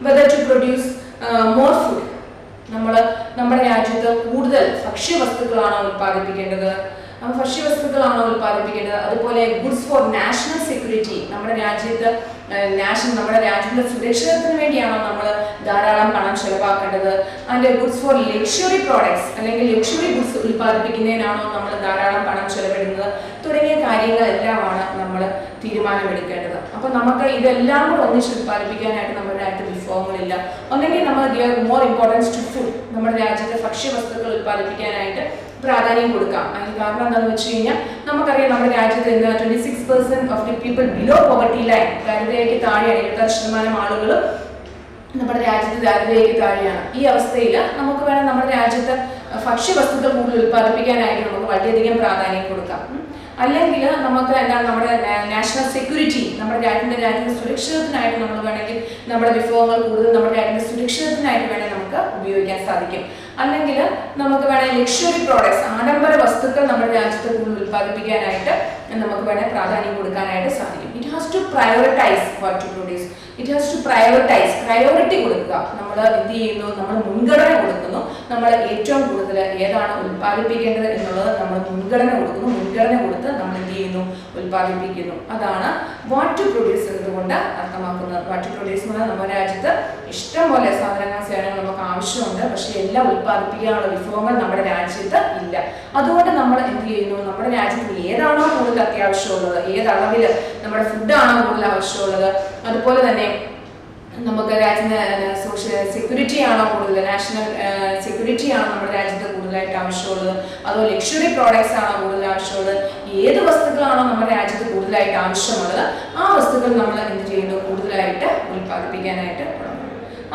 Whether to produce more food, നമ്മുടെ രാജ്യത്ത് കൂടുതൽ ഭക്ഷ്യവസ്തുക്കളാണോ ഉൽപ്പാദിപ്പിക്കേണ്ടത്, ഭക്ഷ്യവസ്തുക്കളാണോ ഉൽപ്പാദിപ്പിക്കേണ്ടത്. അതുപോലെ ഗുഡ്സ് ഫോർ നാഷണൽ സെക്യൂരിറ്റി, നമ്മുടെ രാജ്യത്തെ സുരക്ഷിതത്വത്തിന് വേണ്ടിയാണോ നമ്മൾ ധാരാളം പണം ചെലവാക്കേണ്ടത്. അതിൻ്റെ ഗുഡ്സ് ഫോർ ലക്ഷറി പ്രോഡക്ട്സ്, അല്ലെങ്കിൽ ലക്ഷറി ഗുഡ്സ് ഉൽപ്പാദിപ്പിക്കുന്നതിനാണോ നമ്മൾ ധാരാളം പണം ചെലവിടുന്നത്, തുടങ്ങിയ കാര്യങ്ങളെല്ലാമാണ് നമ്മൾ തീരുമാനമെടുക്കേണ്ടത്. അപ്പോൾ നമുക്ക് ഇതെല്ലാം കൂടെ ഒന്നിച്ച് ഉൽപ്പാദിപ്പിക്കാനായിട്ട് നമ്മുടെ രാജ്യത്ത് വിഭവങ്ങളില്ല. ഒന്നെങ്കിൽ നമ്മൾ give more importance to food, നമ്മുടെ രാജ്യത്തെ ഭക്ഷ്യവസ്തുക്കൾ ഉൽപ്പാദിപ്പിക്കാനായിട്ട് പ്രാധാന്യം കൊടുക്കാം. അതിന് കാരണം എന്താണെന്ന് വെച്ച് കഴിഞ്ഞാൽ നമുക്കറിയാം നമ്മുടെ രാജ്യത്ത് 26% of the people below poverty line, ദാരിദ്ര്യരേഖയ്ക്ക് താഴെയാണ്. 26% ആളുകൾ നമ്മുടെ രാജ്യത്ത് ദാരിദ്ര്യരേഖയ്ക്ക് താഴെയാണ്. ഈ അവസ്ഥയിൽ നമുക്ക് വേണം നമ്മുടെ രാജ്യത്ത് ഭക്ഷ്യവസ്തുക്കൾ കൂടുതൽ ഉൽപ്പാദിപ്പിക്കാനായിട്ട് നമുക്ക് വളരെയധികം പ്രാധാന്യം കൊടുക്കാം. അല്ലെങ്കിൽ നമുക്ക് എന്താണ് നമ്മുടെ നാഷണൽ സെക്യൂരിറ്റി, നമ്മുടെ രാജ്യത്തെ സുരക്ഷിതത്തിനായിട്ട് നമ്മൾ വേണമെങ്കിൽ നമ്മുടെ വിഭവങ്ങൾ കൂടുതൽ നമ്മുടെ രാജ്യത്തെ സുരക്ഷിതത്തിനായിട്ട് വേണമെങ്കിൽ നമുക്ക് ഉപയോഗിക്കാൻ സാധിക്കും. അല്ലെങ്കിൽ നമുക്ക് വേണമെങ്കിൽ ലക്ഷറി പ്രോഡക്ട്സ്, ആഡംബര വസ്തുക്കൾ നമ്മുടെ രാജ്യത്ത് കൂടുതൽ ഉൽപ്പാദിപ്പിക്കാനായിട്ട് നമുക്ക് വേണമെങ്കിൽ പ്രാധാന്യം കൊടുക്കാനായിട്ട് സാധിക്കും. It has to prioritise what to produce, it has to prioritise, priority കൊടുക്കുക. നമ്മൾ എന്ത് ചെയ്യുന്നു, നമ്മൾ മുൻഗണന കൊടുക്കുന്നു. നമ്മൾ ഏറ്റവും കൂടുതൽ ഏതാണ് ഉൽപ്പാദിപ്പിക്കേണ്ടത് എന്നുള്ളത് നമ്മൾ മുൻഗണന കൊടുക്കുന്നു. മുൻഗണന കൊടുത്ത് നമ്മൾ എന്ത് ചെയ്യുന്നു, ഉൽപ്പാദിപ്പിക്കുന്നു. അതാണ് വാട്ട് ടു പ്രൊഡ്യൂസ് എന്നതുകൊണ്ട് അർത്ഥമാക്കുന്നത്. വാട്ട് ടു പ്രൊഡ്യൂസ് എന്ന് പറഞ്ഞാൽ നമ്മുടെ രാജ്യത്ത് ഇഷ്ടം പോലെ സാധനങ്ങൾ സേവനങ്ങൾ നമുക്ക് ആവശ്യമുണ്ട്, പക്ഷെ എല്ലാം ഉൽപ്പാദിപ്പിക്കാനുള്ള വിഭവങ്ങൾ നമ്മുടെ രാജ്യത്ത് ഇല്ല. അതുകൊണ്ട് നമ്മൾ എന്ത് ചെയ്യുന്നു, നമ്മുടെ രാജ്യത്ത് ഏതാണോ കൂടുതൽ അത്യാവശ്യമുള്ളത്, ഏതളവിൽ നമ്മുടെ ഫുഡാണോ കൂടുതൽ ആവശ്യമുള്ളത്, അതുപോലെ തന്നെ നമുക്ക് രാജ്യത്തിന് സോഷ്യൽ സെക്യൂരിറ്റി ആണോ കൂടുതൽ, നാഷണൽ സെക്യൂരിറ്റി ആണോ നമ്മുടെ രാജ്യത്ത് കൂടുതലായിട്ട് ആവശ്യമുള്ളത്, അതോ ലക്ഷറി പ്രോഡക്ട്സ് ആണോ കൂടുതൽ ആവശ്യമുള്ളത്, ഏത് വസ്തുക്കളാണോ നമ്മുടെ രാജ്യത്ത് കൂടുതലായിട്ട് ആവശ്യമുള്ളത് ആ വസ്തുക്കൾ നമ്മൾ എന്ത് ചെയ്യുന്നു, കൂടുതലായിട്ട് ഉൽപ്പാദിപ്പിക്കാനായിട്ട് തുടങ്ങും.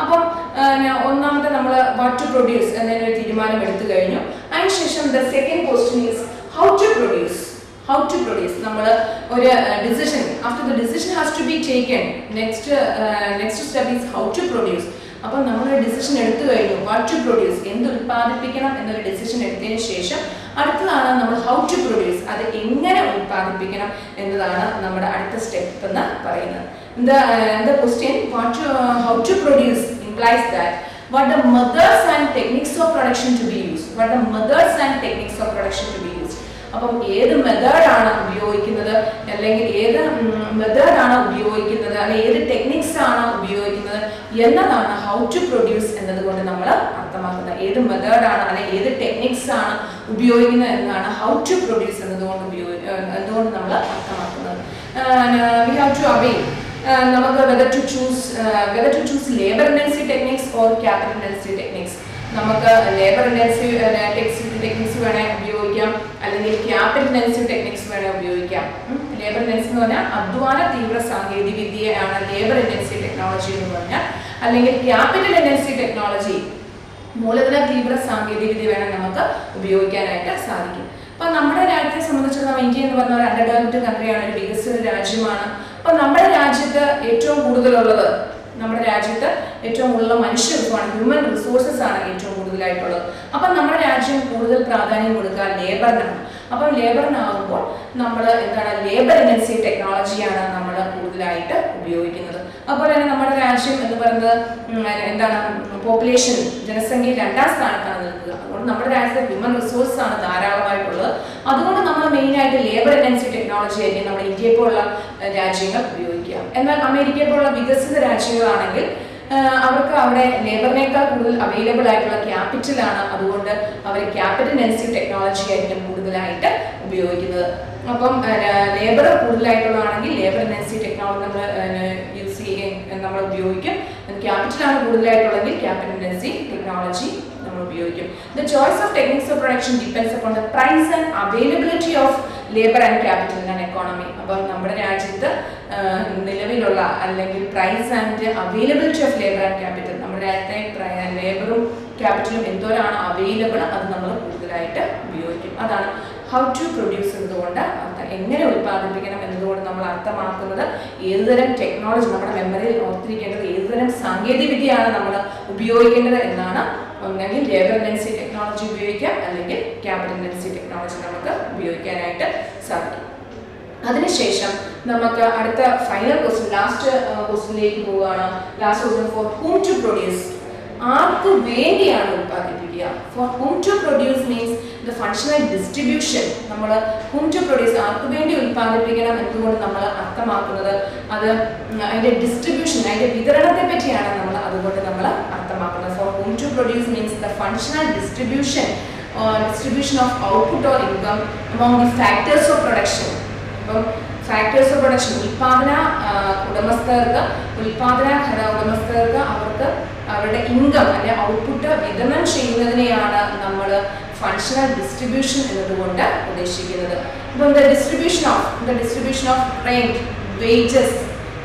അപ്പം ഒന്നാമത്തെ നമ്മൾ വാട്ട് ടു പ്രൊഡ്യൂസ് എന്നൊരു തീരുമാനം എടുത്തു കഴിഞ്ഞു. അതിനുശേഷം the second question is how to produce. How to produce, നമ്മൾ ഒരു decision, after the decision has to be taken, next step is how to produce. അപ്പോൾ നമ്മളൊരു ഡിസിഷൻ എടുത്തു കഴിഞ്ഞു, വാട്ട് ടു പ്രൊഡ്യൂസ്, എന്ത് ഉൽപ്പാദിപ്പിക്കണം എന്നൊരു ഡിസിഷൻ എടുത്തതിന് ശേഷം അടുത്തതാണ് നമ്മൾ ഹൗ ടു പ്രൊഡ്യൂസ്, അത് എങ്ങനെ ഉൽപ്പാദിപ്പിക്കണം എന്നതാണ് നമ്മുടെ അടുത്ത സ്റ്റെപ്പ് എന്ന് പറയുന്നത്. The question how to produce implies that what the methods and techniques of production to be used, അപ്പം ഏത് മെത്തേഡാണ് ഉപയോഗിക്കുന്നത്, അല്ലെങ്കിൽ ഏത് മെത്തേഡാണ് ഉപയോഗിക്കുന്നത്, അല്ലെങ്കിൽ ഏത് ടെക്നിക്സ് ആണ് ഉപയോഗിക്കുന്നത് എന്നതാണ് ഹൗ ടു പ്രൊഡ്യൂസ് എന്നതുകൊണ്ട് നമ്മൾ അർത്ഥമാക്കുന്നത്. ഏത് മെത്തേഡാണ് അല്ലെങ്കിൽ ഏത് ടെക്നിക്സ് ആണ് ഉപയോഗിക്കുന്നത് എന്നതാണ് ഹൗ ടു പ്രൊഡ്യൂസ് എന്നതുകൊണ്ട് നമ്മൾ അർത്ഥമാക്കുന്നത്. We have to away നമുക്ക് whether to choose labor intensive techniques or capital intensive techniques. നമുക്ക് ലേബർ ഇന്റൻസീവ് ടെക്നിക്സ് വേണേൽ ഉപയോഗിക്കാം, അല്ലെങ്കിൽ ക്യാപിറ്റൽ ഇന്റൻസീവ് ടെക്നിക്സ് വേണേൽ ഉപയോഗിക്കാം. ലേബർ ഇന്റൻസീവ് എന്ന് പറഞ്ഞാൽ അധ്വാന തീവ്ര സാങ്കേതിക വിദ്യയാണ് ലേബർ ഇന്റൻസീവ് ടെക്നോളജി എന്ന് പറഞ്ഞാൽ. അല്ലെങ്കിൽ ക്യാപിറ്റൽ ഇന്റൻസീവ് ടെക്നോളജി, മൂലധന തീവ്ര സാങ്കേതിക വിദ്യ വേണം നമുക്ക് ഉപയോഗിക്കാനായിട്ട് സാധിക്കും. അപ്പം നമ്മുടെ രാജ്യത്തെ സംബന്ധിച്ചിടത്തോളം ഇന്ത്യ എന്ന് പറഞ്ഞ ഒരു അണ്ടർ ഡെവലപ്ഡ് കൺട്രിയാണ്, ഒരു വികസിത രാജ്യമാണ്. അപ്പം നമ്മുടെ രാജ്യത്ത് ഏറ്റവും കൂടുതലുള്ളത്, നമ്മുടെ രാജ്യത്ത് ഏറ്റവും കൂടുതൽ മനുഷ്യവിഭവമാണ്, ഹ്യൂമൻ റിസോഴ്സസ് ആണ് ഏറ്റവും കൂടുതലായിട്ടുള്ളത്. അപ്പം നമ്മുടെ രാജ്യം കൂടുതൽ പ്രാധാന്യം കൊടുക്കുക ലേബറിനാണ്. അപ്പം ലേബറിനാകുമ്പോൾ നമ്മൾ എന്താണ് ലേബർ ഇന്റൻസീവ് ടെക്നോളജിയാണ് നമ്മൾ കൂടുതലായിട്ട് ഉപയോഗിക്കുന്നത്. അതുപോലെ തന്നെ നമ്മുടെ രാജ്യം എന്ന് പറയുന്നത് എന്താണ് പോപ്പുലേഷൻ ജനസംഖ്യയിൽ 2ാം സ്ഥാനത്താണ് നിൽക്കുക. അതുകൊണ്ട് നമ്മുടെ രാജ്യത്തെ ഹ്യൂമൻ റിസോഴ്സ് ആണ് ധാരാളമായിട്ടുള്ളത്. അതുകൊണ്ട് നമ്മൾ മെയിനായിട്ട് ലേബർ ഇന്റൻസീവ് ടെക്നോളജി ആയിരിക്കും നമ്മുടെ ഇന്ത്യയെ പോലുള്ള രാജ്യങ്ങൾ ഉപയോഗിക്കുക. എന്നാൽ അമേരിക്കയെ പോലുള്ള വികസിത രാജ്യങ്ങളാണെങ്കിൽ അവർക്ക് അവിടെ ലേബറിനേക്കാൾ കൂടുതൽ അവൈലബിൾ ആയിട്ടുള്ള ക്യാപിറ്റലാണ്. അതുകൊണ്ട് അവർ ക്യാപിറ്റൽ ഇന്റൻസീവ് ടെക്നോളജി ആയിരിക്കും കൂടുതലായിട്ട് ഉപയോഗിക്കുന്നത്. അപ്പം ലേബർ കൂടുതലായിട്ടുള്ളതാണെങ്കിൽ ലേബർ ഇന്റൻസീവ് ടെക്നോളജി നമ്മൾ ഉപയോഗിക്കും. ക്യാപിറ്റലാണ് കൂടുതലായിട്ടുള്ളതെങ്കിൽ ക്യാപിറ്റൽ ഇന്റൻസീവ് ടെക്നോളജി നമ്മൾ ഉപയോഗിക്കും. The choice of techniques of production depends upon the price and availability of labor and capital in an economy. അപ്പം നമ്മുടെ രാജ്യത്ത് നിലവിലുള്ള അല്ലെങ്കിൽ price and availability of labour and capital, നമ്മുടെ രാജ്യത്തെ ലേബറും ക്യാപിറ്റലും എന്തോരാണ് അവൈലബിൾ അത് നമ്മൾ കൂടുതലായിട്ട് ഉപയോഗിക്കും. അതാണ് ഹൗ ടു പ്രൊഡ്യൂസ് എന്നതുകൊണ്ട് എങ്ങനെ ഉൽപ്പാദിപ്പിക്കണം എന്നതുകൊണ്ട് നമ്മൾ അർത്ഥമാക്കുന്നത് ഏതുതരം ടെക്നോളജി നമ്മുടെ മെമ്മറിയിൽ ഓർത്തിരിക്കേണ്ടത് ഏതുതരം സാങ്കേതിക വിദ്യയാണ് നമ്മൾ ഉപയോഗിക്കേണ്ടത് എന്നാണ്. ഒന്നെങ്കിൽ ലേബർ ഇന്റൻസീവ് ടെക്നോളജി ഉപയോഗിക്കാം, അല്ലെങ്കിൽ ക്യാപിറ്റൽ ഇന്റൻസീവ് ടെക്നോളജി നമുക്ക് ഉപയോഗിക്കാനായിട്ട് സാധിക്കും. അതിനുശേഷം നമുക്ക് അടുത്ത ഫൈനൽ ക്വസ്റ്റ്യൻ, ലാസ്റ്റ് ക്വസ്റ്റ്യനിലേക്ക് പോവുകയാണ്. Last question, for whom to produce, ആർക്ക് വേണ്ടിയാണ് ഉൽപ്പാദിപ്പിക്കുക? For whom to produce means the functional distribution. നമ്മൾ ഹൂം ടു പ്രൊഡ്യൂസ് ആർക്ക് വേണ്ടി ഉൽപ്പാദിപ്പിക്കണം എന്നതുകൊണ്ട് നമ്മൾ അർത്ഥമാക്കുന്നത് അത് അതിന്റെ ഡിസ്ട്രിബ്യൂഷൻ, അതിന്റെ വിതരണത്തെ പറ്റിയാണ് നമ്മൾ അതുകൊണ്ട് നമ്മൾ അർത്ഥമാക്കുന്നത്. For whom to produce means the functional distribution of output or income among the factors of production. അപ്പം ഫാക്ടേഴ്സ് ഓഫ് പ്രൊഡക്ഷൻ ഉൽപാദന ഉടമസ്ഥർക്ക് അവർക്ക് അവരുടെ ഇൻകം അല്ലെങ്കിൽ ഔട്ട്പുട്ട് വിതരണം ചെയ്യുന്നതിനെയാണ് നമ്മൾ ഫങ്ഷണൽ ഡിസ്ട്രിബ്യൂഷൻ എന്നതുകൊണ്ട് ഉദ്ദേശിക്കുന്നത്. അപ്പം the distribution of rent, wages,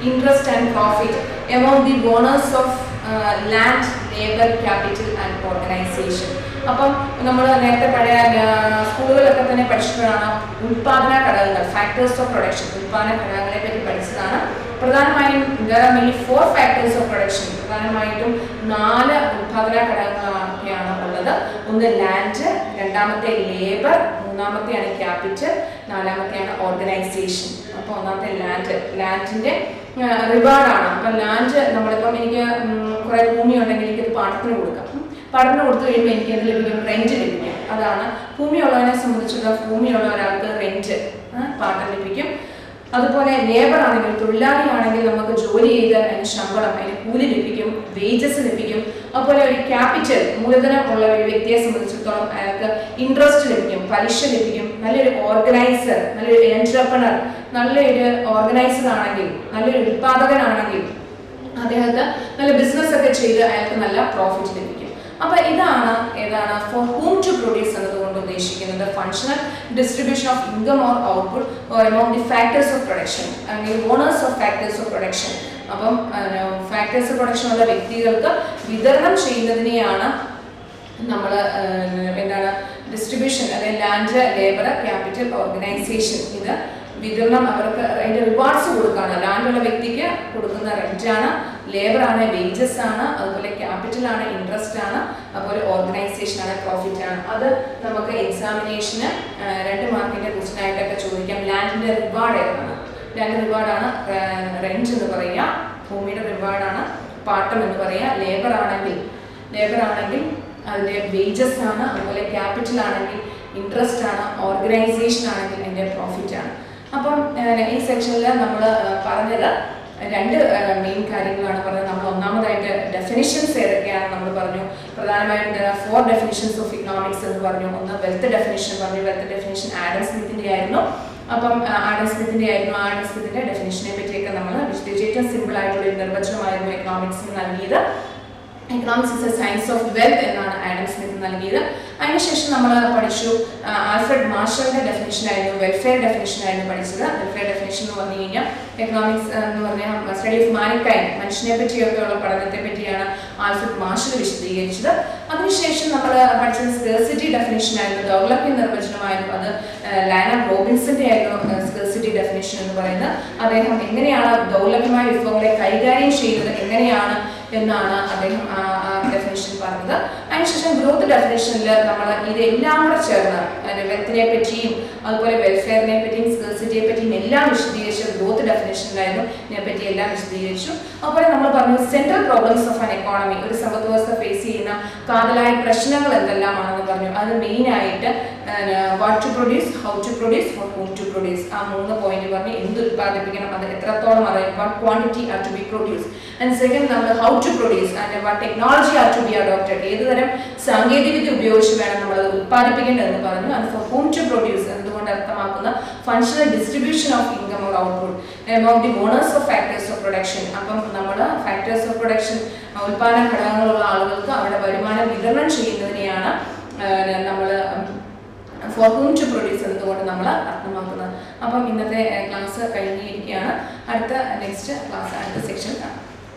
interest and profit among the owners of land, labour, capital and organisation. അപ്പം നമ്മൾ നേരത്തെ പഴയ സ്കൂളുകളിലൊക്കെ തന്നെ പഠിച്ചിട്ടാണ് ഉൽപാദന ഘടകങ്ങൾ, ഫാക്ടേഴ്സ് ഓഫ് പ്രൊഡക്ഷൻ, ഉൽപാദന ഘടകങ്ങളെ പറ്റി പഠിച്ചതാണ്. പ്രധാനമായും മെയിൻലി 4 ഫാക്ടേഴ്സ് ഓഫ് പ്രൊഡക്ഷൻ, പ്രധാനമായിട്ടും 4 ഉൽപാദന ഘടകങ്ങളൊക്കെയാണ് ഉള്ളത്. ഒന്ന് ലാൻഡ്, രണ്ടാമത്തെ ലേബർ, മൂന്നാമത്തെയാണ് ക്യാപിറ്റൽ, നാലാമത്തെയാണ് ഓർഗനൈസേഷൻ. അപ്പോൾ ഒന്നാമത്തെ ലാൻഡിന്റെ റിവാർഡാണ്. അപ്പം ലാൻഡ് നമ്മളിപ്പം എനിക്ക് കുറെ ഭൂമി ഉണ്ടെങ്കിൽ എനിക്കത് പാട്ടത്തിന് കൊടുക്കാം. പാട്ടത്തിന് കൊടുത്തു കഴിയുമ്പോൾ എനിക്ക് എന്ത് ലഭിക്കും? റെന്റ് ലഭിക്കും. അതാണ് ഭൂമിയുള്ളവനെ സംബന്ധിച്ചുള്ള, ഭൂമിയുള്ള ഒരാൾക്ക് റെന്റ് പാട്ടം ലഭിക്കും. അതുപോലെ ലേബർ ആണെങ്കിൽ, തൊഴിലാളിയാണെങ്കിൽ നമുക്ക് ജോലി ചെയ്ത് അതിന് ശമ്പളം, അതിന് കൂലി ലഭിക്കും, വേജസ് ലഭിക്കും. അതുപോലെ ഒരു ക്യാപിറ്റൽ, മൂലധനം ഉള്ള ഒരു വ്യക്തിയെ സംബന്ധിച്ചിടത്തോളം അയാൾക്ക് ഇൻട്രസ്റ്റ് ലഭിക്കും, പലിശ ലഭിക്കും. നല്ലൊരു ഓർഗനൈസർ, നല്ലൊരു എന്റർപ്രണർ, നല്ലൊരു ഓർഗനൈസർ ആണെങ്കിൽ, നല്ലൊരു ഉൽപാദകനാണെങ്കിൽ അദ്ദേഹത്തെ നല്ല ബിസിനസ് ഒക്കെ ചെയ്ത് അയാൾക്ക് നല്ല പ്രോഫിറ്റ് ലഭിക്കും. അപ്പൊ ഇതാണ് ഫോർ ഹൂം ടു പ്രൊഡ്യൂസ് എന്നതുകൊണ്ട് ഉദ്ദേശിക്കുന്നത് functional distribution of income or output or among the factors of production അല്ലെങ്കിൽ owners of factors of production. അപ്പം ഫാക്ടേഴ്സ് ഓഫ് പ്രൊഡക്ഷൻ ഉള്ള വ്യക്തികൾക്ക് വിതരണം ചെയ്യുന്നതിനെയാണ് നമ്മൾ ഡിസ്ട്രിബ്യൂഷൻ, അതായത് ലാൻഡ്, ലേബർ, ക്യാപിറ്റൽ, ഓർഗനൈസേഷൻ. ഇത് വിതരണം, അവർക്ക് അതിന്റെ റിവാർഡ്സ് കൊടുക്കാണ്. ലാൻഡുള്ള വ്യക്തിക്ക് കൊടുക്കുന്ന റെന്റാണ്, ലേബർ ആണ്, വേജസ് ആണ്, അതുപോലെ ക്യാപിറ്റൽ ആണ്, ഇൻട്രസ്റ്റ് ആണ്, അതുപോലെ ഓർഗനൈസേഷൻ ആണ്, പ്രോഫിറ്റ് ആണ്. അത് നമുക്ക് എക്സാമിനേഷന് 2 മാർക്കിന്റെ ക്വസ്റ്റ്യൻ ആയിട്ടൊക്കെ ചോദിക്കാം. ലാൻഡിന്റെ റിവാർഡ് ഏതാണ്? ലാൻഡ് റിവാർഡാണ് റെന്റ് എന്ന് പറയുക, ഭൂമിയുടെ റിവാർഡാണ് പാട്ടം എന്ന് പറയുക. ലേബർ ആണെങ്കിൽ അതിന്റെ വേജസ് ആണ്, അതുപോലെ ക്യാപിറ്റൽ ആണെങ്കിൽ ഇൻട്രസ്റ്റ് ആണ്, ഓർഗനൈസേഷൻ ആണെങ്കിൽ അതിന്റെ പ്രോഫിറ്റ് ആണ്. അപ്പം ഈ സെക്ഷനിൽ നമ്മൾ പറഞ്ഞത് 2 മെയിൻ കാര്യങ്ങളാണ് പറഞ്ഞത്. നമ്മൾ ഒന്നാമതായിട്ട് ഡെഫിനിഷൻസ് ഏതൊക്കെയാണെന്ന് നമ്മൾ പറഞ്ഞു. പ്രധാനമായും 4 ഡെഫിനിഷൻസ് ഓഫ് ഇക്കണോമിക്സ് എന്ന് പറഞ്ഞു. ഒന്ന് വെൽത്ത് ഡെഫിനിഷൻ പറഞ്ഞു. വെൽത്ത് ഡെഫിനിഷൻ ആഡം സ്മിത്തിന്റെ ആയിരുന്നു. അപ്പം ആഡം സ്മിത്തിന്റെ ഡെഫിനിഷനെ പറ്റിയൊക്കെ നമ്മൾ ഏറ്റവും സിമ്പിൾ ആയിട്ടുള്ള ഒരു നിർവചനമായിരുന്നു എക്കണോമിക്സിന് നൽകിയത്. Economics is A science of wealth എന്നാണ് ആഡം സ്മിത്ത് നൽകിയത്. അതിനുശേഷം നമ്മൾ പഠിച്ചു ആൽഫ്രഡ് മാർഷലിന്റെ ഡെഫിനിഷൻ ആയിരുന്നു, വെൽഫെയർ ഡെഫിനിഷൻ ആയിരുന്നു പഠിച്ചത്. വെൽഫെയർ ഡെഫിനിഷൻ എന്ന് പറഞ്ഞു കഴിഞ്ഞാൽ എക്കണോമിക്സ് എന്ന് പറഞ്ഞാൽ സ്റ്റഡി ഓഫ് മാനിക്കൈൻഡ്, മനുഷ്യനെ പറ്റിയൊക്കെയുള്ള പഠനത്തെ പറ്റിയാണ് ആൽഫ്രഡ് മാർഷൽ വിശദീകരിച്ചത്. അതിനുശേഷം നമ്മൾ പഠിച്ചത് സ്കേഴ്സിറ്റി ഡെഫിനിഷൻ ആയിരുന്നു, ഡെവലപ്പിംഗ് നിർവചനമായിരുന്നു. അത് ലയണൽ റോബിൻസന്റെ ആയിരുന്നു സ്കേഴ്സിറ്റി ഡെഫിനിഷൻ എന്ന് പറയുന്നത്. അദ്ദേഹം എങ്ങനെയാണ് ദൗർലഭ്യമായ വിഭവങ്ങളെ കൈകാര്യം ചെയ്യുന്നത് എങ്ങനെയാണ് എന്നാണ് അദ്ദേഹം ആ ഡെഫിനിഷൻ പറഞ്ഞത്. അതിനുശേഷം ഗ്രോത്ത് ഡെഫിനേഷനിൽ നമ്മൾ ഇതെല്ലാം കൂടെ ചേർന്ന് വെൽത്തിനെ പറ്റിയും അതുപോലെ വെൽഫെയറിനെ പറ്റിയും സ്കിൽസിറ്റിയെ പറ്റിയും എല്ലാം വിശദീകരിച്ചു. ഗ്രോത്ത് ഡെഫിനേഷനിലായിരുന്നു ഇതിനെപ്പറ്റി എല്ലാം വിശദീകരിച്ചു. അതുപോലെ നമ്മൾ പറഞ്ഞു central problems of an economy, ഒരു സമ്പദ് വ്യവസ്ഥ ഫേസ് ചെയ്യുന്ന കാതലായ പ്രശ്നങ്ങൾ എന്തെല്ലാമാണെന്ന് പറഞ്ഞു. അത് മെയിനായിട്ട് what to produce, how to produce, for whom to produce, ആ 3 പോയിന്റ് പറഞ്ഞു. എന്ത് ഉത്പാദിപ്പിക്കണം, അത് എത്രത്തോളം അറിയാം, what quantity are to be produce. And second നമ്മൾ how to produce and what technology are to be adopted, ഏത് തരം സാങ്കേതികവിദ്യ ഉപയോഗിച്ച് വേണം നമ്മൾ അത് ഉത്പാദിപ്പിക്കേണ്ടതെന്ന് പറഞ്ഞു. And for whom to produce എന്നതുകൊണ്ട് അർത്ഥമാക്കുന്ന functional distribution of income or output among the owners of factors of production. അപ്പം നമ്മൾ ഫാക്ടേഴ്സ് ഓഫ് പ്രൊഡക്ഷൻ ഉത്പാദന ഘടകങ്ങളുള്ള ആളുകൾക്ക് അവരുടെ വരുമാനം വിതരണം ചെയ്യുന്നതിനെയാണ് നമ്മൾ ഫോർ ഹൂം ടു പ്രൊഡ്യൂസ് എന്നതുകൊണ്ട് നമ്മൾ അർത്ഥമാക്കുന്നത്. അപ്പം ഇന്നത്തെ ക്ലാസ് കഴിഞ്ഞിരിക്കുകയാണ്. അടുത്ത നെക്സ്റ്റ് ക്ലാസ് അടുത്ത സെക്ഷൻ കാണാം.